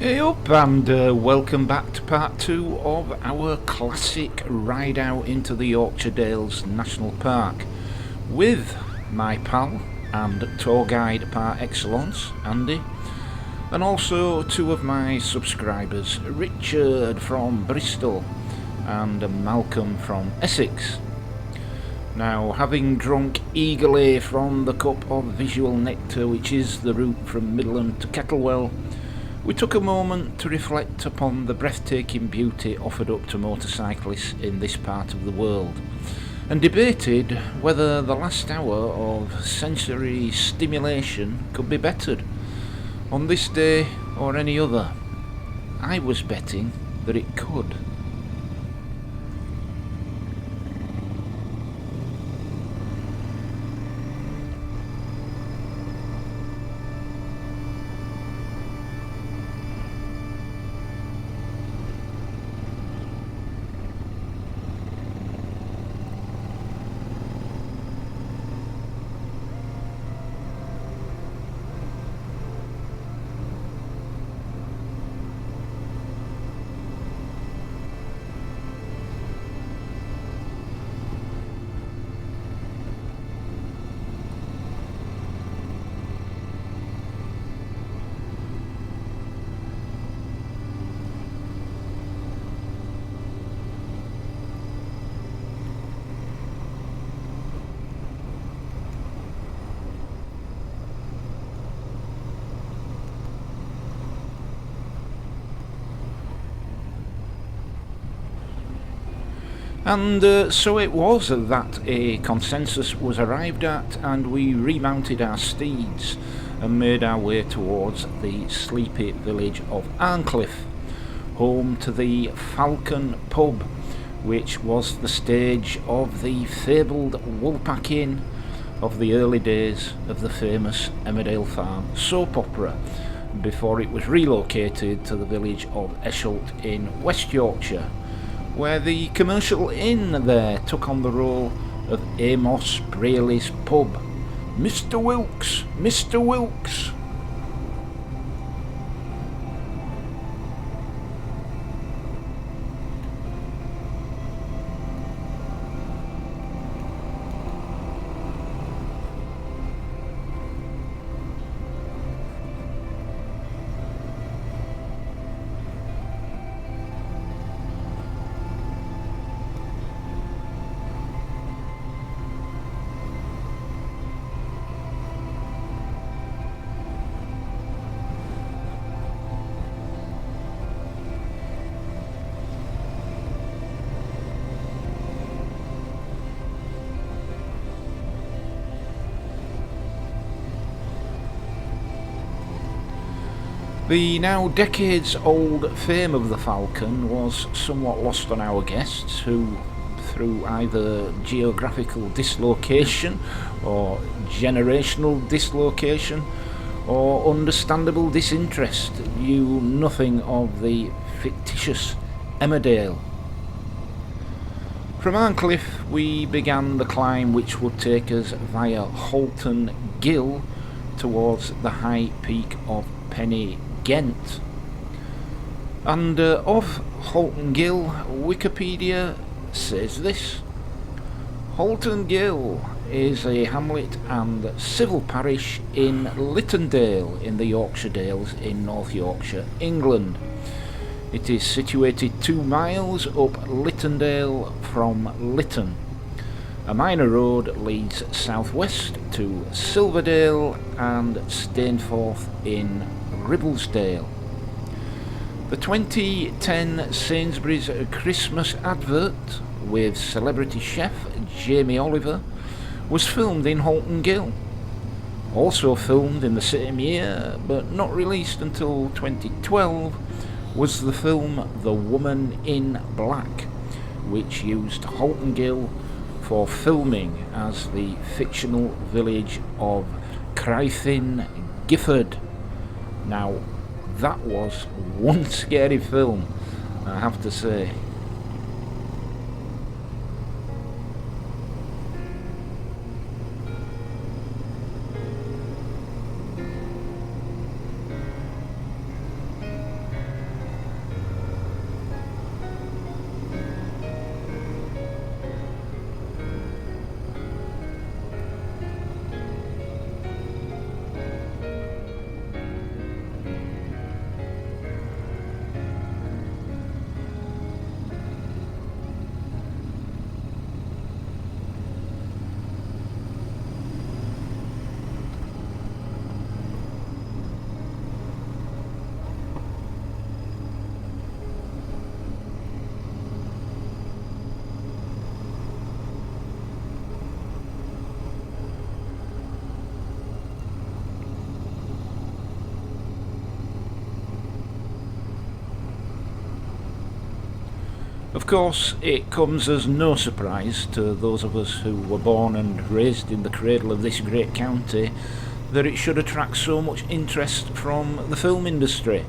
Hey up and welcome back to part 2 of our classic ride out into the Yorkshire Dales National Park with my pal and tour guide par excellence, Andy, and also two of my subscribers, Richard from Bristol and Malcolm from Essex. Now, having drunk eagerly from the cup of visual nectar which is the route from Midland to Kettlewell, we took a moment to reflect upon the breathtaking beauty offered up to motorcyclists in this part of the world, and debated whether the last hour of sensory stimulation could be bettered on this day or any other. I was betting that it could. And so it was that a consensus was arrived at, and we remounted our steeds and made our way towards the sleepy village of Arncliffe, home to the Falcon pub, which was the stage of the fabled Woolpack Inn of the early days of the famous Emmerdale Farm soap opera, before it was relocated to the village of Esholt in West Yorkshire, where the commercial inn there took on the role of Amos Braley's pub. Mr. Wilkes! Mr. Wilkes! The now decades-old fame of the Falcon was somewhat lost on our guests, who, through either geographical dislocation or generational dislocation or understandable disinterest, knew nothing of the fictitious Emmerdale. From Arncliffe we began the climb which would take us via Halton Gill towards the high peak of Penny Ghent. And of Halton Gill, Wikipedia says this: Halton Gill is a hamlet and civil parish in Littondale in the Yorkshire Dales in North Yorkshire, England. It is situated 2 miles up Littondale from Lytton. A minor road leads southwest to Silverdale and Stainforth in Ribblesdale. The 2010 Sainsbury's Christmas advert with celebrity chef Jamie Oliver was filmed in Halton Gill. Also filmed in the same year, but not released until 2012, was the film The Woman in Black, which used Halton Gill for filming as the fictional village of Craithin Gifford. Now, that was one scary film, I have to say. Of course, it comes as no surprise to those of us who were born and raised in the cradle of this great county that it should attract so much interest from the film industry,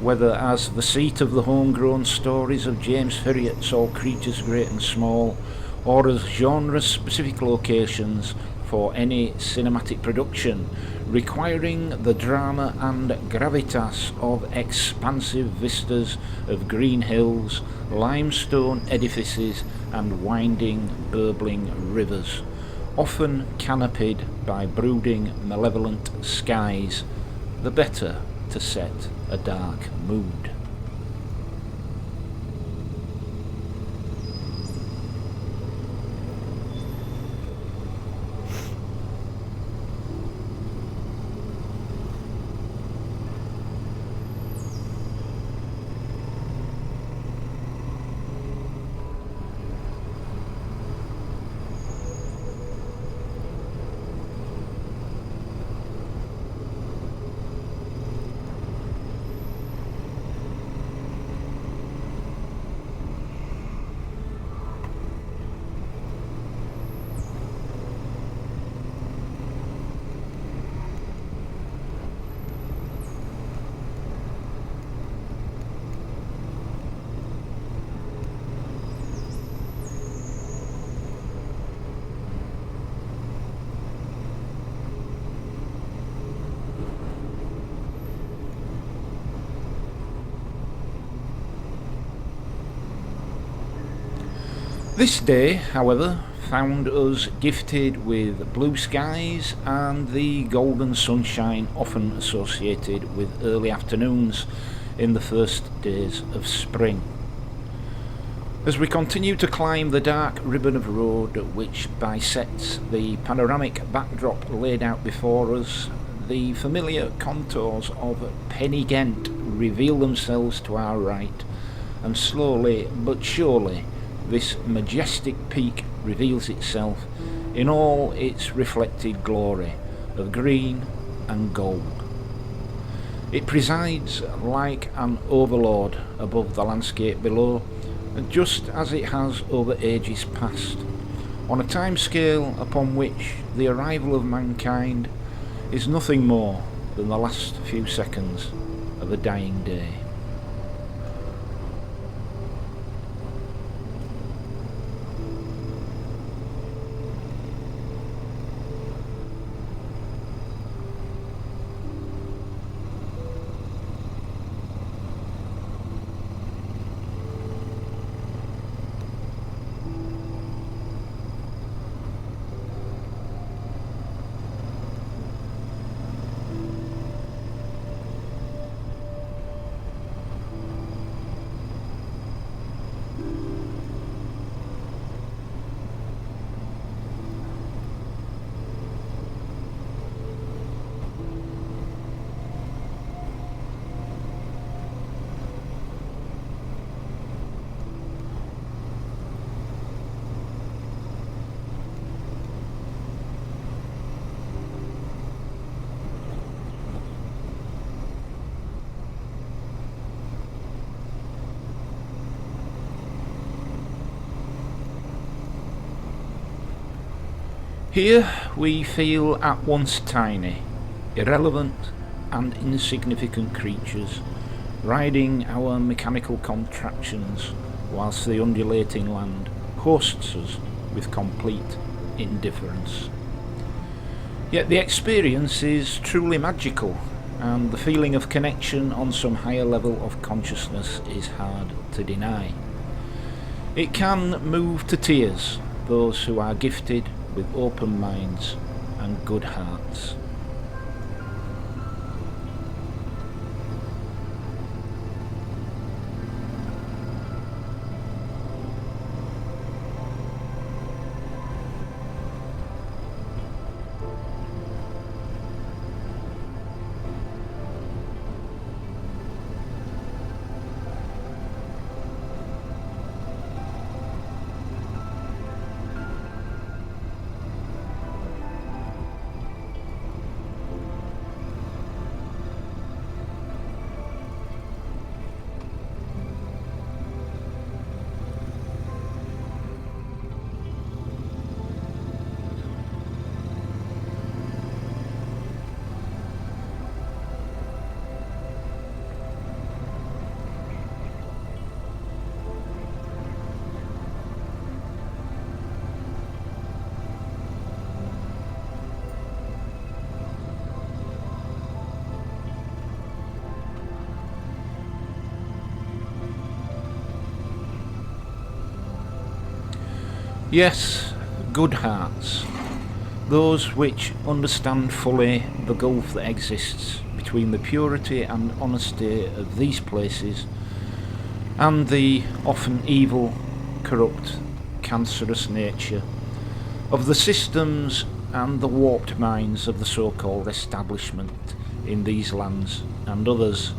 whether as the seat of the homegrown stories of James Herriot's All Creatures Great and Small, or as genre-specific locations for any cinematic production, requiring the drama and gravitas of expansive vistas of green hills, limestone edifices and winding, burbling rivers, often canopied by brooding, malevolent skies, the better to set a dark mood. This day, however, found us gifted with blue skies and the golden sunshine often associated with early afternoons in the first days of spring. As we continue to climb the dark ribbon of road which bisects the panoramic backdrop laid out before us, the familiar contours of Pen Ghent reveal themselves to our right, and slowly but surely this majestic peak reveals itself in all its reflected glory of green and gold. It presides like an overlord above the landscape below, just as it has over ages past, on a timescale upon which the arrival of mankind is nothing more than the last few seconds of a dying day. Here we feel at once tiny, irrelevant and insignificant creatures, riding our mechanical contraptions whilst the undulating land hosts us with complete indifference. Yet the experience is truly magical, and the feeling of connection on some higher level of consciousness is hard to deny. It can move to tears those who are gifted with open minds and good hearts. Yes, good hearts, those which understand fully the gulf that exists between the purity and honesty of these places and the often evil, corrupt, cancerous nature of the systems and the warped minds of the so-called establishment in these lands and others.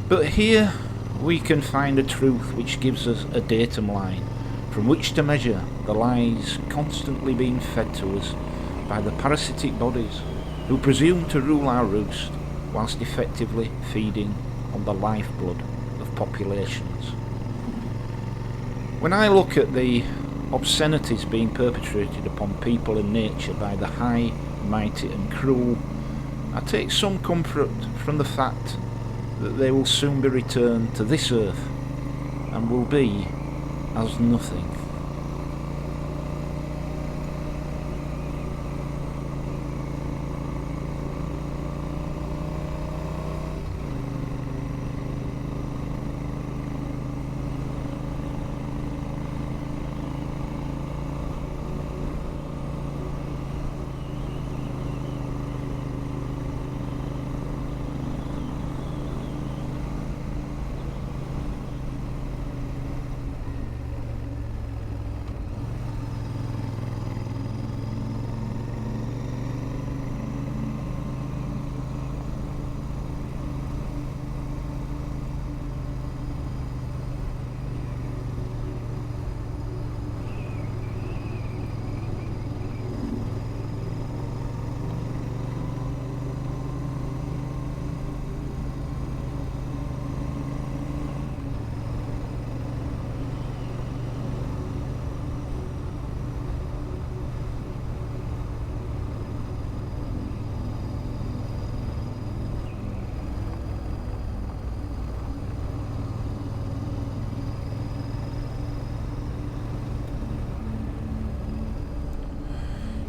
But here we can find a truth which gives us a datum line from which to measure the lies constantly being fed to us by the parasitic bodies who presume to rule our roost whilst effectively feeding on the lifeblood of populations. When I look at the obscenities being perpetrated upon people and nature by the high, mighty and cruel, I take some comfort from the fact that they will soon be returned to this earth and will be as nothing.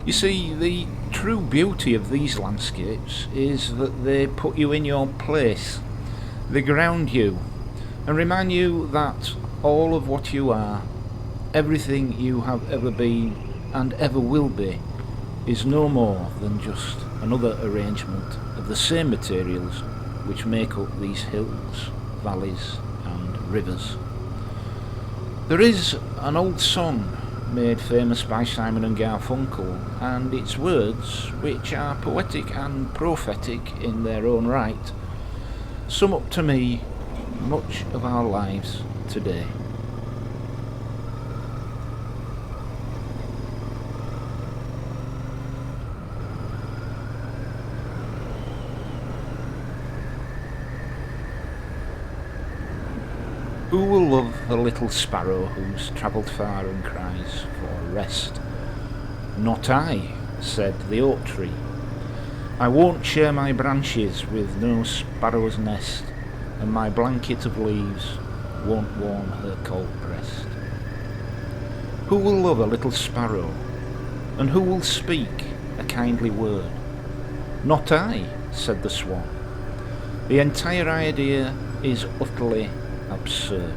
You see, the true beauty of these landscapes is that they put you in your place. They ground you and remind you that all of what you are, everything you have ever been and ever will be, is no more than just another arrangement of the same materials which make up these hills, valleys and rivers. There is an old song made famous by Simon and Garfunkel, and its words, which are poetic and prophetic in their own right, sum up to me much of our lives today. Who will love a little sparrow who's travelled far and cries for rest? Not I, said the oak tree. I won't share my branches with no sparrow's nest, and my blanket of leaves won't warm her cold breast. Who will love a little sparrow, and who will speak a kindly word? Not I, said the swan. The entire idea is utterly absurd.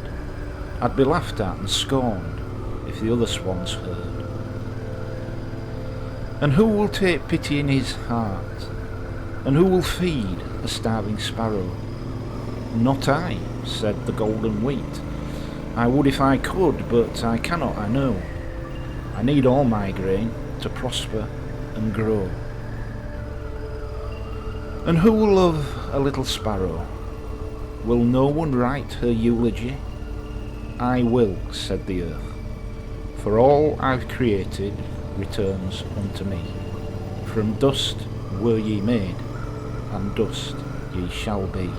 I'd be laughed at and scorned if the other swans heard. And who will take pity in his heart? And who will feed a starving sparrow? Not I, said the golden wheat. I would if I could, but I cannot, I know. I need all my grain to prosper and grow. And who will love a little sparrow? Will no one write her eulogy? I will, said the earth, for all I've created returns unto me. From dust were ye made, and dust ye shall be.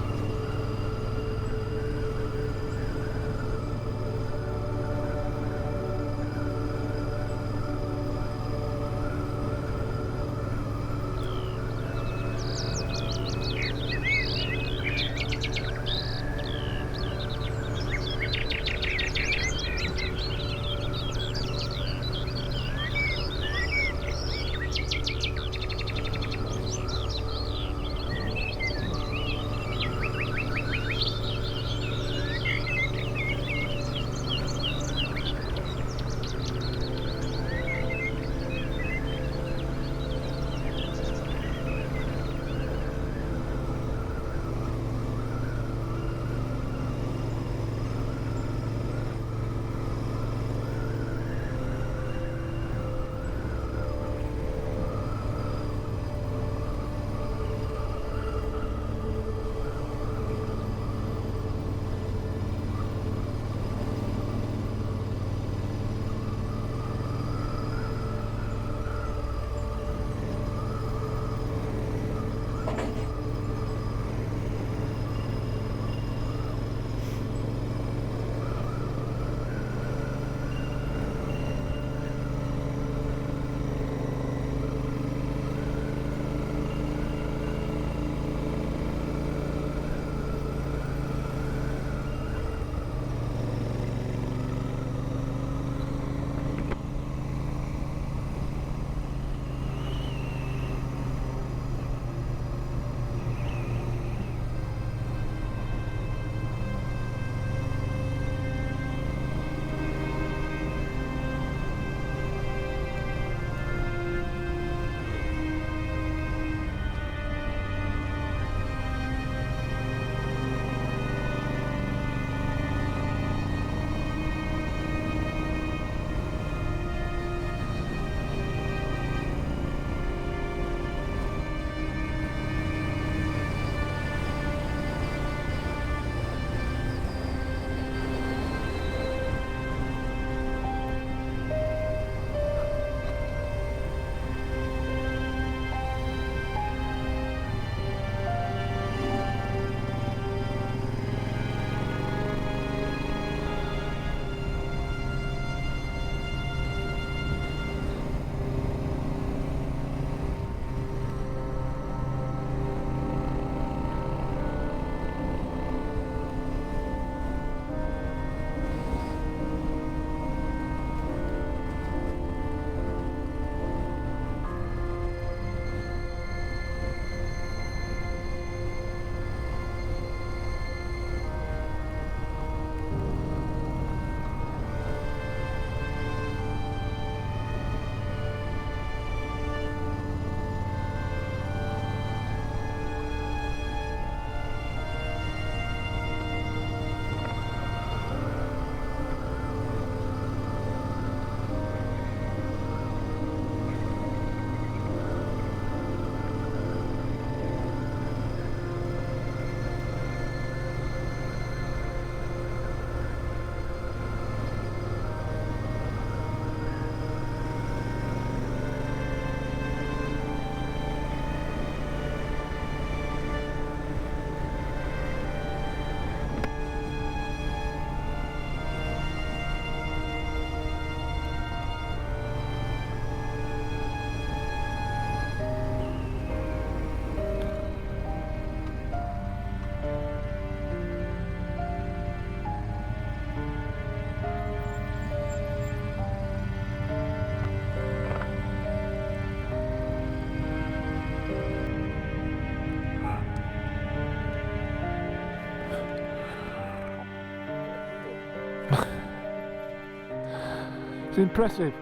It's impressive.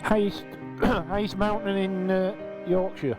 Highest, highest mountain in Yorkshire.